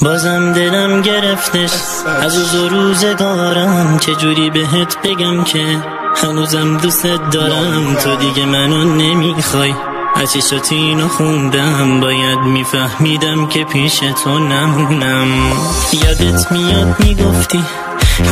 بازم دلم گرفتش از روزگارم، چجوری بهت بگم که هنوزم دوست دارم. تو دیگه منو نمیخوای، عشقات اینو خوندم، باید میفهمیدم که پیش تو نمونم. یادت میاد میگفتی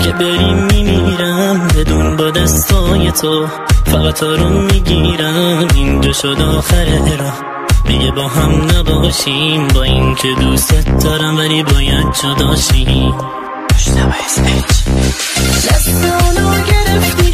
که بریم میمیرم، بدون با دستای تو فقط آروم میگیرم. اینجا شد آخر راه، دیگه با هم نباشیم، با این که دوست دارم ولی باید جداشیم. دست اونو گرفتی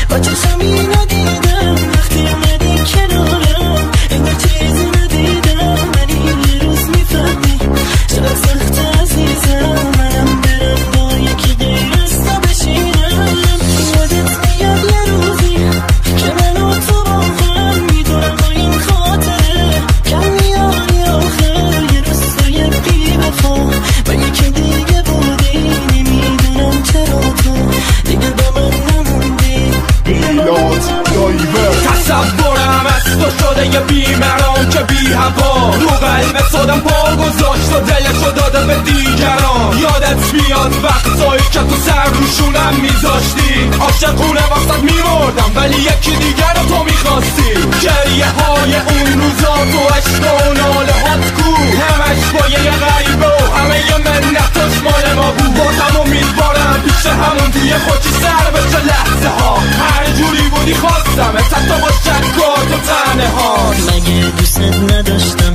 با چشمی ندیدم، وقتی اومدی کنارم انگار چیزی ندیدم. ولی یه روز میفهمی چقدر سخت عزیزم، منم برم با یکی غیر از تو بشینم. یادت میاد یه روزی که من و تو با هم میدونم با این خاطره کمی آنی آخر، یه روز تو یه بی وفا با یکی دیگه بودی، نمیدونم چرا تو دیگه با من نموندی. تصورم از تو شده یه بیمران که بی هوا، رو قلب صدم پا گذاشت و دلشو داده به دیگران. یادت میاد وقتایی که تو سر روشونم میذاشتی، عاشقونه وقتت میمردم ولی یکی دیگر رو تو میخواستی. گریه های اون روزا تو عشق و ناله هات کو، همش با یه غریبه و همه یه منتاش مال ما بود. بازم امیدوارم پیش همون توی خودی سر بشه لحظه ها، هر جوری بودی خواستم حتی با شکات و تنه ها. مگه دوست نداشتم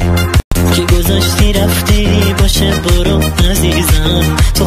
که گذاشتی رفتی، باشه برو عزیزم، تو